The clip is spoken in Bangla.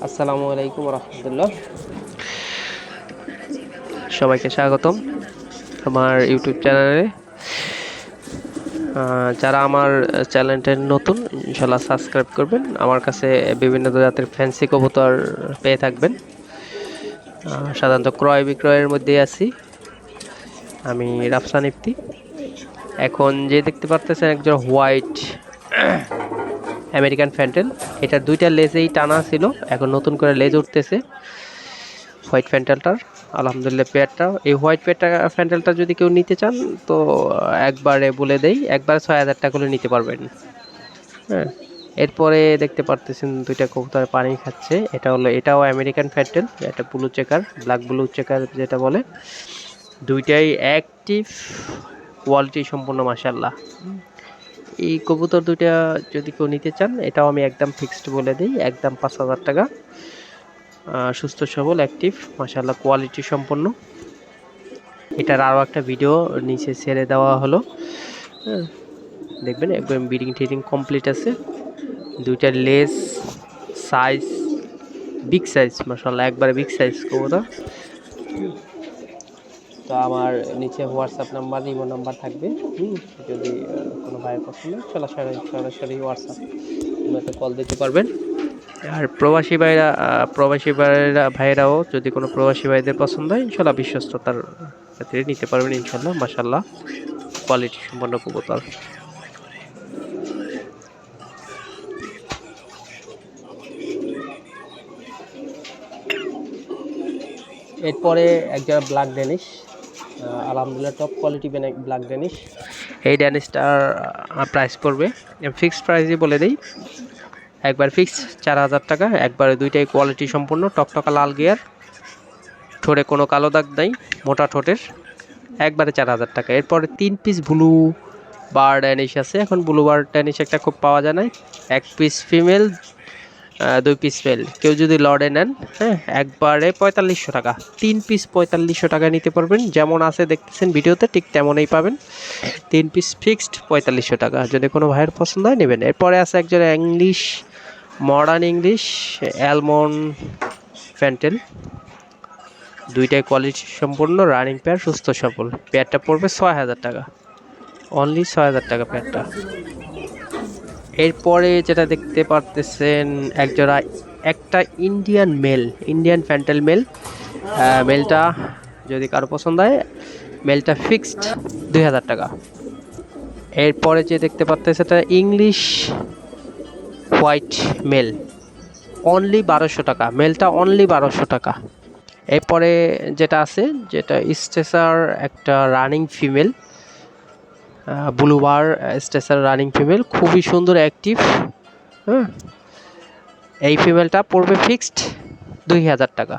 আসসালামু আলাইকুম রহমতুল্লাহ। সবাইকে স্বাগতম আমার ইউটিউব চ্যানেলে। যারা আমার চ্যানেলটা নতুন, ইনশাল্লাহ সাবস্ক্রাইব করবেন। আমার কাছে বিভিন্ন জাতের ফ্যান্সি কবুতর পেয়ে থাকবেন। সাধারণত ক্রয় বিক্রয়ের মধ্যে আছি। আমি রাফসান ইফতি। এখন যে দেখতে পারতেছেন একজন হোয়াইট আমেরিকান ফ্যান্টেল, এটার দুইটা লেজেই টানা ছিল, এখন নতুন করে লেজ উঠতেছে হোয়াইট ফ্যান্টেলটার। আলহামদুলিল্লাহ পেয়ারটা, এই হোয়াইট ফ্যান্টেলটা যদি কেউ নিতে চান তো একবারে বলে দেই, একবারে 6,000 টাকা করে নিতে পারবেন। হ্যাঁ, এরপরে দেখতে পারতেছেন দুইটা কবুতর পানি খাচ্ছে। এটাও আমেরিকান ফ্যান্টেল, এটা blue checker, black blue checker যেটা বলে। দুইটাই অ্যাক্টিভ, কোয়ালিটি সম্পূর্ণ মাশাআল্লাহ। এই কবুতর দুইটা যদি কেউ নিতে চান, এটাও আমি একদম ফিক্সড বলে দিই, একদম 5,000 টাকা। সুস্থ সবল, অ্যাক্টিভ, মাশাআল্লাহ, কোয়ালিটি সম্পন্ন। এটার আরও একটা ভিডিও নিচে ছেড়ে দেওয়া হলো, দেখবেন একদম ব্রিডিং ট্রিডিং কমপ্লিট আছে। দুইটার লেস সাইজ বিগ সাইজ, মাশাআল্লাহ, একবারে বিগ সাইজ কবুতর। তো আমার নিচে হোয়াটসঅ্যাপ নাম্বার, ইমো নাম্বার থাকবে। যদি কোনো ভাইয়ের পছন্দ সরাসরি হোয়াটসঅ্যাপ ইমোতে কল দিতে পারবেন। আর প্রবাসী ভাইরাও যদি কোনো প্রবাসী ভাইদের পছন্দ হয়, ইনশাল্লাহ বিশ্বস্ততার ক্ষেত্রে নিতে পারবেন ইনশাল্লাহ। মাশাল্লাহ, কোয়ালিটি সম্পন্ন কবুতর। এরপরে একজন ব্ল্যাক ড্যানিশ, আলহামদুলিল্লাহ টপ কোয়ালিটি ব্ল্যাক ড্যানিশ। এই ড্যানিশটার প্রাইস পড়বে, ফিক্সড প্রাইসই বলে দিই, একবার ফিক্সড 4,000 টাকা। একবারে দুইটাই কোয়ালিটি সম্পূর্ণ, টকটকা লাল গিয়ার, ঠোঁটে কোনো কালো দাগ নাই, মোটা ঠোঁটের, একবারে 4,000 টাকা। এরপরে 3 পিস ব্লু বার ড্যানিশ আছে। এখন ব্লু বার ড্যানিশ একটা খুব পাওয়া যায় না, 1 পিস ফিমেল 2 পিস মেল। কেউ যদি লর্ডে নেন, হ্যাঁ, একবারে 4500 টাকা, 3 পিস 4500 টাকা নিতে পারবেন। যেমন আছে দেখতেছেন ভিডিওতে, ঠিক তেমনই পাবেন। 3 পিস ফিক্সড 4500 টাকা, যদি কোনো ভাইয়ের পছন্দ হয় নেবেন। এরপরে আছে একজন English, modern English almond fantail, দুইটাই কোয়ালিটি সম্পূর্ণ, রানিং পেয়ার, সুস্থ সবল। পেয়ারটা পড়বে 6,000 টাকা, অনলি 6,000 টাকা পেয়ারটা। এরপরে যেটা দেখতে পারতেছেন একটা ইন্ডিয়ান ফ্যান্টেল মেল। মেলটা যদি কারো পছন্দ হয়, মেলটা ফিক্সড 2,000 টাকা। এরপরে যে দেখতে পারতেছে এটা ইংলিশ হোয়াইট মেল, অনলি 1,200 টাকা, মেলটা অনলি 1,200 টাকা। এরপরে যেটা আছে, যেটা স্টেসার একটা রানিং ফিমেল, ব্লু বার স্টেসার রানিং ফিমেল, খুবই সুন্দর, অ্যাক্টিভ। হ্যাঁ, এই ফিমেলটা পড়বে ফিক্সড 2,000 টাকা।